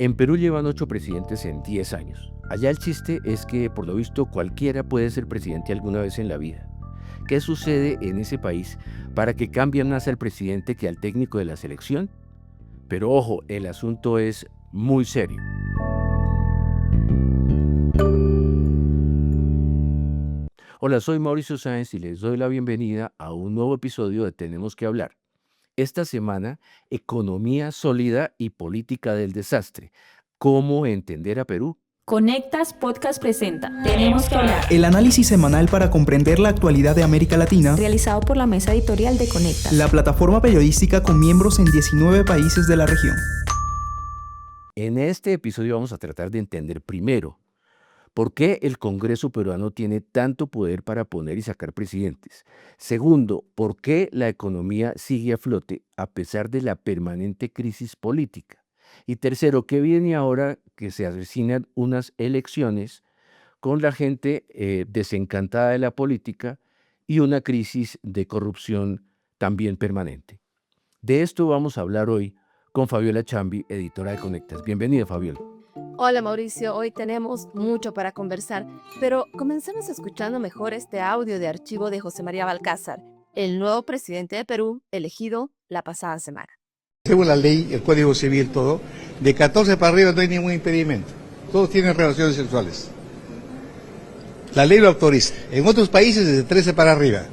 En Perú llevan 8 presidentes en 10 años. Allá el chiste es que, por lo visto, cualquiera puede ser presidente alguna vez en la vida. ¿Qué sucede en ese país para que cambien más al presidente que al técnico de la selección? Pero ojo, el asunto es muy serio. Hola, soy Mauricio Sáenz y les doy la bienvenida a un nuevo episodio de Tenemos que hablar. Esta semana, economía sólida y política del desastre. ¿Cómo entender a Perú? Conectas Podcast presenta Tenemos que hablar, El análisis semanal para comprender la actualidad de América Latina, realizado por la mesa editorial de Conectas. la plataforma periodística con miembros en 19 países de la región. En este episodio vamos a tratar de entender primero por qué el Congreso peruano tiene tanto poder para poner y sacar presidentes. Segundo, por qué la economía sigue a flote a pesar de la permanente crisis política. Y tercero, ¿qué viene ahora que se avecinan unas elecciones con la gente desencantada de la política y una crisis de corrupción también permanente? De esto vamos a hablar hoy con Fabiola Chambi, editora de Conectas. Bienvenida, Fabiola. Hola Mauricio, hoy tenemos mucho para conversar, pero comencemos escuchando mejor este audio de archivo de José María Balcázar, el nuevo presidente de Perú, elegido la pasada semana. Según la ley, el Código Civil, todo, de 14 para arriba no hay ningún impedimento. Todos tienen relaciones sexuales. La ley lo autoriza. En otros países desde 13 para arriba.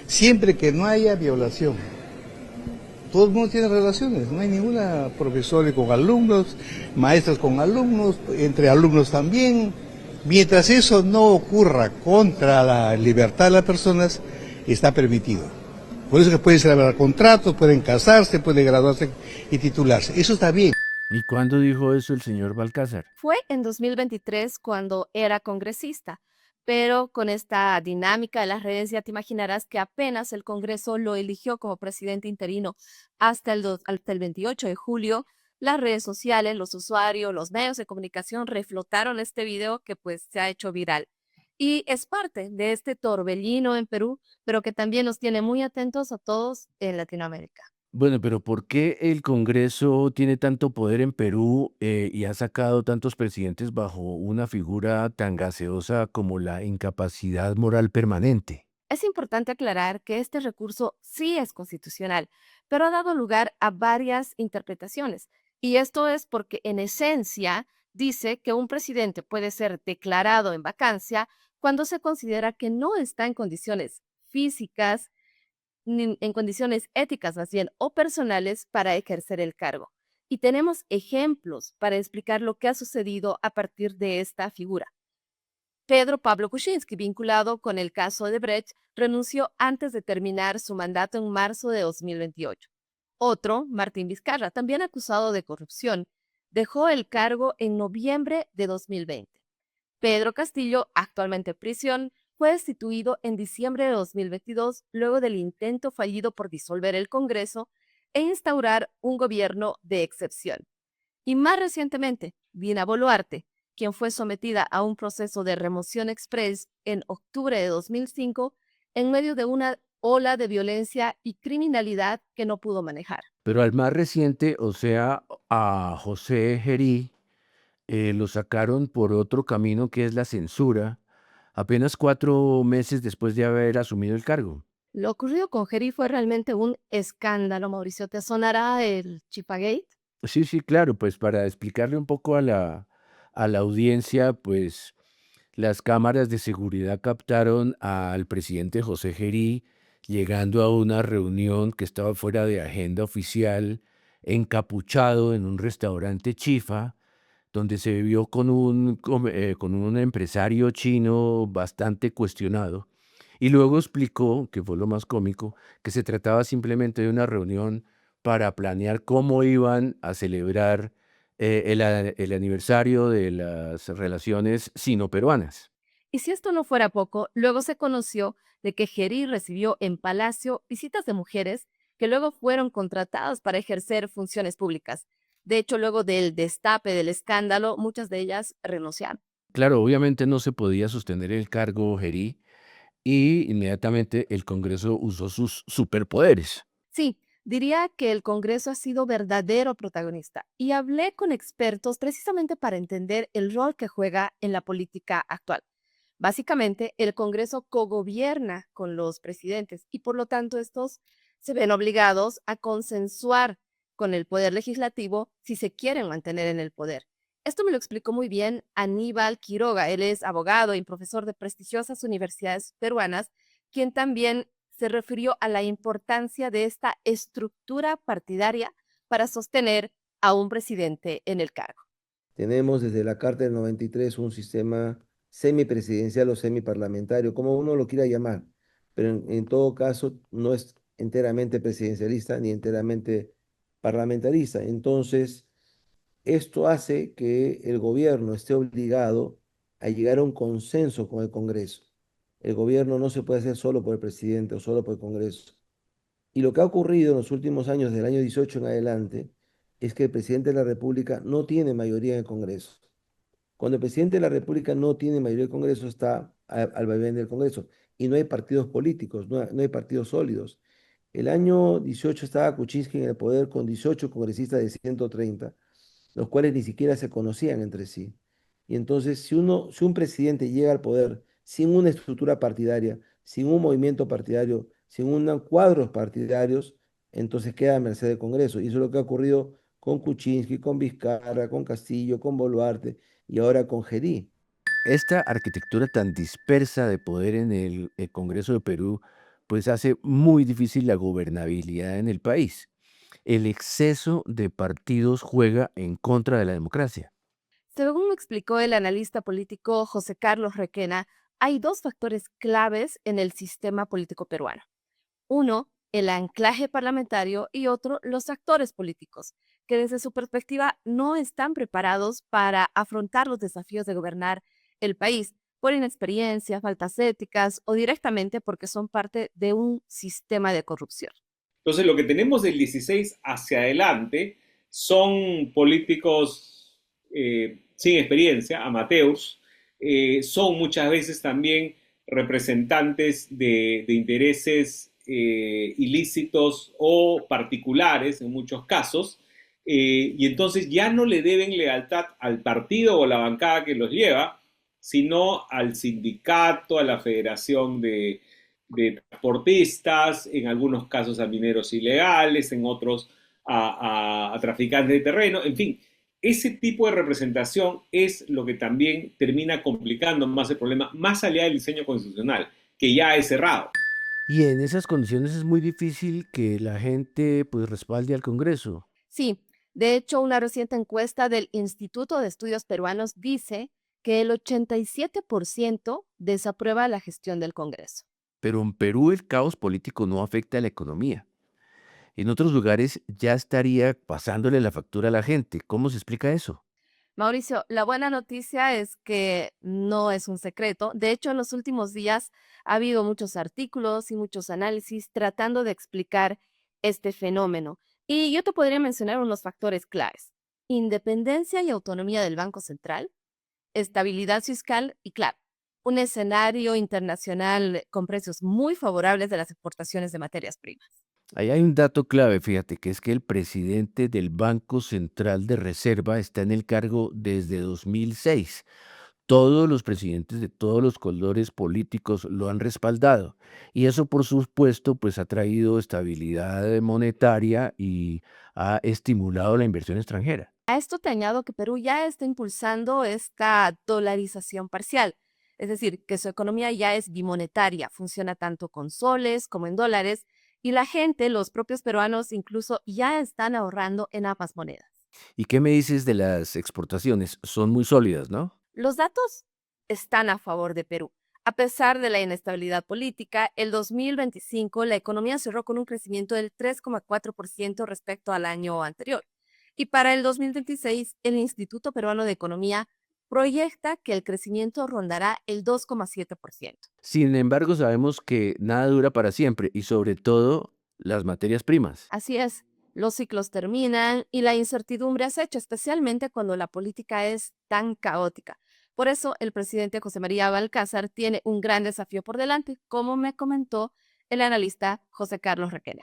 Siempre que no haya violación. Todo el mundo tiene relaciones. No hay ninguna profesora con alumnos, maestros con alumnos, entre alumnos también. Mientras eso no ocurra contra la libertad de las personas, está permitido. Por eso que pueden celebrar contratos, pueden casarse, pueden graduarse y titularse. Eso está bien. ¿Y cuándo dijo eso el señor Balcázar? Fue en 2023 cuando era congresista, pero con esta dinámica de las redes ya te imaginarás que apenas el Congreso lo eligió como presidente interino hasta el 28 de julio. Las redes sociales, los usuarios, los medios de comunicación reflotaron este video que pues se ha hecho viral. Y es parte de este torbellino en Perú, pero que también nos tiene muy atentos a todos en Latinoamérica. Bueno, pero ¿por qué el Congreso tiene tanto poder en Perú y ha sacado tantos presidentes bajo una figura tan gaseosa como la incapacidad moral permanente? Es importante aclarar que este recurso sí es constitucional, pero ha dado lugar a varias interpretaciones. Y esto es porque en esencia dice que un presidente puede ser declarado en vacancia cuando se considera que no está en condiciones físicas, ni en condiciones éticas más bien, o personales para ejercer el cargo. Y tenemos ejemplos para explicar lo que ha sucedido a partir de esta figura. Pedro Pablo Kuczynski, vinculado con el caso de Brecht, renunció antes de terminar su mandato en marzo de 2028. Otro, Martín Vizcarra, también acusado de corrupción, dejó el cargo en noviembre de 2020. Pedro Castillo, actualmente en prisión, fue destituido en diciembre de 2022 luego del intento fallido por disolver el Congreso e instaurar un gobierno de excepción. Y más recientemente, Dina Boluarte, quien fue sometida a un proceso de remoción express en octubre de 2005 en medio de una ola de violencia y criminalidad que no pudo manejar. Pero al más reciente, o sea, a José Gerí, lo sacaron por otro camino que es la censura, apenas 4 meses después de haber asumido el cargo. Lo ocurrido con Geri fue realmente un escándalo, Mauricio. ¿Te sonará el Chipagate? Sí, sí, claro, pues para explicarle un poco a la audiencia, pues las cámaras de seguridad captaron al presidente José Gerí llegando a una reunión que estaba fuera de agenda oficial, encapuchado en un restaurante chifa, donde se vio con un empresario chino bastante cuestionado. Y luego explicó, que fue lo más cómico, que se trataba simplemente de una reunión para planear cómo iban a celebrar el aniversario de las relaciones sino-peruanas. Y si esto no fuera poco, luego se conoció de que Geri recibió en Palacio visitas de mujeres que luego fueron contratadas para ejercer funciones públicas. De hecho, luego del destape del escándalo, muchas de ellas renunciaron. Claro, obviamente no se podía sostener el cargo Gerí y inmediatamente el Congreso usó sus superpoderes. Sí, Diría que el Congreso ha sido verdadero protagonista y hablé con expertos precisamente para entender el rol que juega en la política actual. Básicamente, el Congreso cogobierna con los presidentes y por lo tanto estos se ven obligados a consensuar con el poder legislativo si se quieren mantener en el poder. Esto me lo explicó muy bien Aníbal Quiroga. Él es abogado y profesor de prestigiosas universidades peruanas, quien también se refirió a la importancia de esta estructura partidaria para sostener a un presidente en el cargo. Tenemos desde la Carta del 93 un sistema semipresidencial o semiparlamentario, como uno lo quiera llamar, pero en todo caso no es enteramente presidencialista ni enteramente parlamentarista. Entonces, esto hace que el gobierno esté obligado a llegar a un consenso con el Congreso. El gobierno no se puede hacer solo por el presidente o solo por el Congreso. Y lo que ha ocurrido en los últimos años, del año 18 en adelante, es que el presidente de la República no tiene mayoría en el Congreso. Cuando el presidente de la República no tiene mayoría en el Congreso, está al vaivén del Congreso. Y no hay partidos políticos, no hay partidos sólidos. El año 18 estaba Kuczynski en el poder con 18 congresistas de 130, los cuales ni siquiera se conocían entre sí. Y entonces, si un presidente llega al poder sin una estructura partidaria, sin un movimiento partidario, sin unos cuadros partidarios, entonces queda a merced del Congreso. Y eso es lo que ha ocurrido con Kuczynski, con Vizcarra, con Castillo, con Boluarte y ahora con Gerí. Esta arquitectura tan dispersa de poder en el Congreso de Perú, pues hace muy difícil la gobernabilidad en el país. El exceso de partidos juega en contra de la democracia. Según me explicó el analista político José Carlos Requena, hay dos factores claves en el sistema político peruano. Uno, el anclaje parlamentario y otro, los actores políticos, que desde su perspectiva no están preparados para afrontar los desafíos de gobernar el país por inexperiencia, faltas éticas o directamente porque son parte de un sistema de corrupción. Entonces, lo que tenemos del 16 hacia adelante son políticos sin experiencia, amateurs, son muchas veces también representantes de intereses ilícitos o particulares en muchos casos, y entonces ya no le deben lealtad al partido o la bancada que los lleva, sino al sindicato, a la federación de transportistas, en algunos casos a mineros ilegales, en otros a traficantes de terreno, en fin. Ese tipo de representación es lo que también termina complicando más el problema, más allá del diseño constitucional, que ya es cerrado. Y en esas condiciones es muy difícil que la gente pues respalde al Congreso. Sí, de hecho, una reciente encuesta del Instituto de Estudios Peruanos dice que el 87% desaprueba la gestión del Congreso. Pero en Perú el caos político no afecta a la economía. En otros lugares ya estaría pasándole la factura a la gente. ¿Cómo se explica eso? Mauricio, la buena noticia es que no es un secreto. De hecho, en los últimos días ha habido muchos artículos y muchos análisis tratando de explicar este fenómeno. Y yo te podría mencionar unos factores claves: independencia y autonomía del Banco Central, estabilidad fiscal y, claro, un escenario internacional con precios muy favorables de las exportaciones de materias primas. Ahí hay un dato clave, fíjate, que es que el presidente del Banco Central de Reserva está en el cargo desde 2006. Todos los presidentes de todos los colores políticos lo han respaldado. Y eso, por supuesto, pues ha traído estabilidad monetaria y ha estimulado la inversión extranjera. A esto te añado que Perú ya está impulsando esta dolarización parcial, es decir, que su economía ya es bimonetaria, funciona tanto con soles como en dólares, y la gente, los propios peruanos, incluso ya están ahorrando en ambas monedas. ¿Y qué me dices de las exportaciones? Son muy sólidas, ¿no? Los datos están a favor de Perú. A pesar de la inestabilidad política, el 2025 la economía cerró con un crecimiento del 3,4% respecto al año anterior. Y para el 2026, el Instituto Peruano de Economía proyecta que el crecimiento rondará el 2,7%. Sin embargo, sabemos que nada dura para siempre y sobre todo las materias primas. Así es, los ciclos terminan y la incertidumbre acecha, especialmente cuando la política es tan caótica. Por eso, el presidente José María Balcázar tiene un gran desafío por delante, como me comentó el analista José Carlos Requena.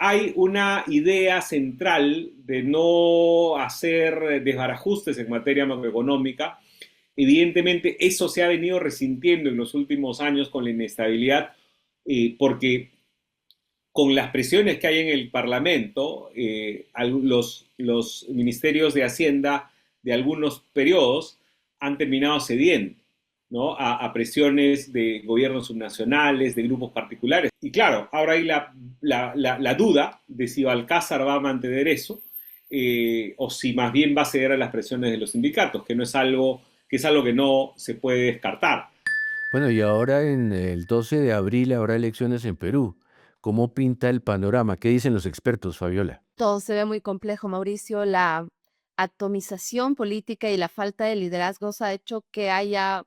hay una idea central de no hacer desbarajustes en materia macroeconómica. Evidentemente, eso se ha venido resintiendo en los últimos años con la inestabilidad, porque con las presiones que hay en el Parlamento, los ministerios de Hacienda de algunos periodos han terminado cediendo, ¿no? a presiones de gobiernos subnacionales, de grupos particulares. Y claro, ahora hay la duda de si Balcázar va a mantener eso, o si más bien va a ceder a las presiones de los sindicatos, que es algo que no se puede descartar. Bueno, y ahora en el 12 de abril habrá elecciones en Perú. ¿Cómo pinta el panorama? ¿Qué dicen los expertos, Fabiola? Todo se ve muy complejo, Mauricio. La atomización política y la falta de liderazgos ha hecho que haya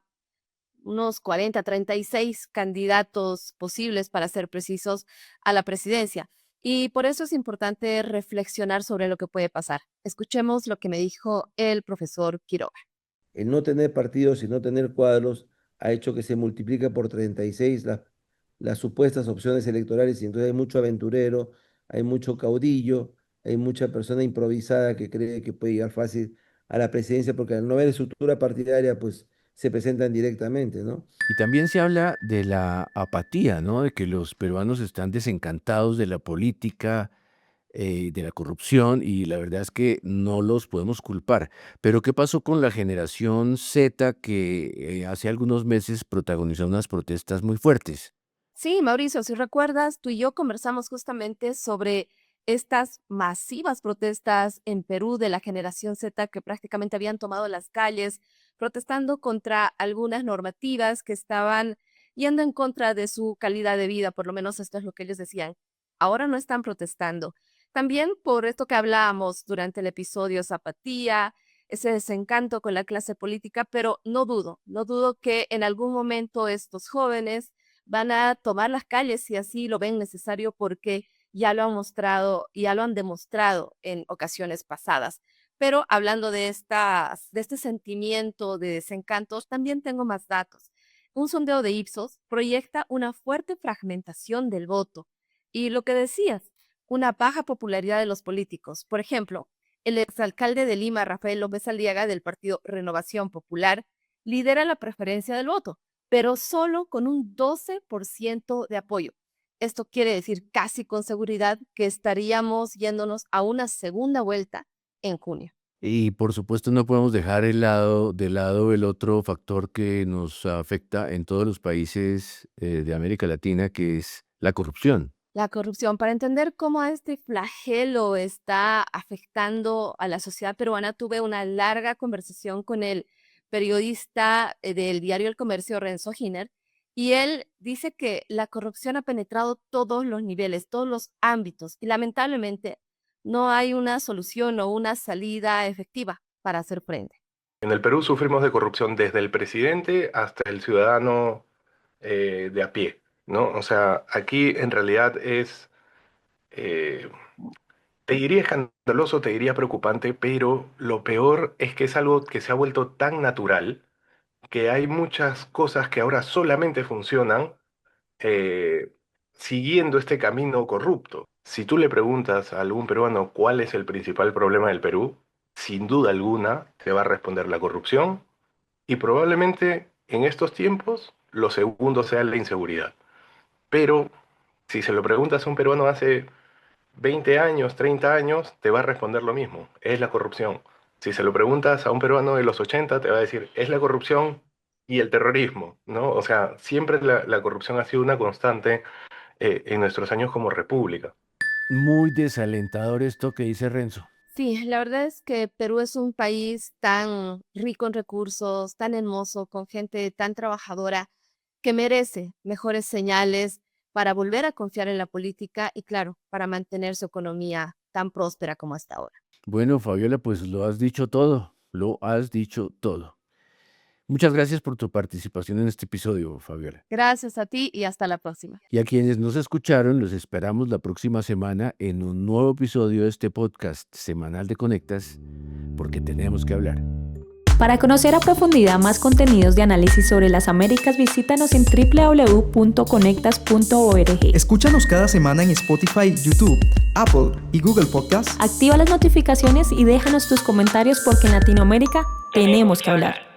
unos 40, 36 candidatos posibles, para ser precisos, a la presidencia. Y por eso es importante reflexionar sobre lo que puede pasar. Escuchemos lo que me dijo el profesor Quiroga. El no tener partidos y no tener cuadros ha hecho que se multiplique por 36 las supuestas opciones electorales y entonces hay mucho aventurero, hay mucho caudillo, hay mucha persona improvisada que cree que puede llegar fácil a la presidencia porque al no haber estructura partidaria, pues se presentan directamente, ¿no? Y también se habla de la apatía, ¿no? De que los peruanos están desencantados de la política, de la corrupción, y la verdad es que no los podemos culpar. Pero ¿qué pasó con la generación Z que hace algunos meses protagonizó unas protestas muy fuertes? Sí, Mauricio, si recuerdas, tú y yo conversamos justamente sobre estas masivas protestas en Perú de la generación Z que prácticamente habían tomado las calles protestando contra algunas normativas que estaban yendo en contra de su calidad de vida, por lo menos esto es lo que ellos decían. Ahora no están protestando. También por esto que hablábamos durante el episodio, esa apatía, ese desencanto con la clase política, pero no dudo que en algún momento estos jóvenes van a tomar las calles si así lo ven necesario, porque ya lo han mostrado y ya lo han demostrado en ocasiones pasadas. Pero hablando de este sentimiento de desencantos, también tengo más datos. Un sondeo de Ipsos proyecta una fuerte fragmentación del voto. Y lo que decías, una baja popularidad de los políticos. Por ejemplo, el exalcalde de Lima, Rafael López Aliaga, del partido Renovación Popular, lidera la preferencia del voto, pero solo con un 12% de apoyo. Esto quiere decir casi con seguridad que estaríamos yéndonos a una segunda vuelta en junio. Y por supuesto no podemos dejar de lado el otro factor que nos afecta en todos los países de América Latina, que es la corrupción. La corrupción, para entender cómo este flagelo está afectando a la sociedad peruana, tuve una larga conversación con el periodista del diario El Comercio, Renzo Giner, y él dice que la corrupción ha penetrado todos los niveles, todos los ámbitos, y lamentablemente no hay una solución o una salida efectiva para hacer frente. En el Perú sufrimos de corrupción desde el presidente hasta el ciudadano de a pie, ¿no? O sea, aquí en realidad es, eh, te diría escandaloso, te diría preocupante, pero lo peor es que es algo que se ha vuelto tan natural que hay muchas cosas que ahora solamente funcionan eh, siguiendo este camino corrupto. Si tú le preguntas a algún peruano cuál es el principal problema del Perú, sin duda alguna te va a responder la corrupción y probablemente en estos tiempos lo segundo sea la inseguridad. Pero si se lo preguntas a un peruano hace 20 años, 30 años, te va a responder lo mismo, es la corrupción. Si se lo preguntas a un peruano de los 80, te va a decir, es la corrupción y el terrorismo, ¿no? O sea, siempre la corrupción ha sido una constante en nuestros años como república. Muy desalentador esto que dice Renzo. Sí, la verdad es que Perú es un país tan rico en recursos, tan hermoso, con gente tan trabajadora, que merece mejores señales para volver a confiar en la política y, claro, para mantener su economía tan próspera como hasta ahora. Bueno, Fabiola, pues lo has dicho todo, lo has dicho todo. Muchas gracias por tu participación en este episodio, Fabiola. Gracias a ti y hasta la próxima. Y a quienes nos escucharon, los esperamos la próxima semana en un nuevo episodio de este podcast semanal de Conectas, porque tenemos que hablar. Para conocer a profundidad más contenidos de análisis sobre las Américas, visítanos en www.conectas.org. Escúchanos cada semana en Spotify, YouTube, Apple y Google Podcasts. Activa las notificaciones y déjanos tus comentarios porque en Latinoamérica tenemos que hablar.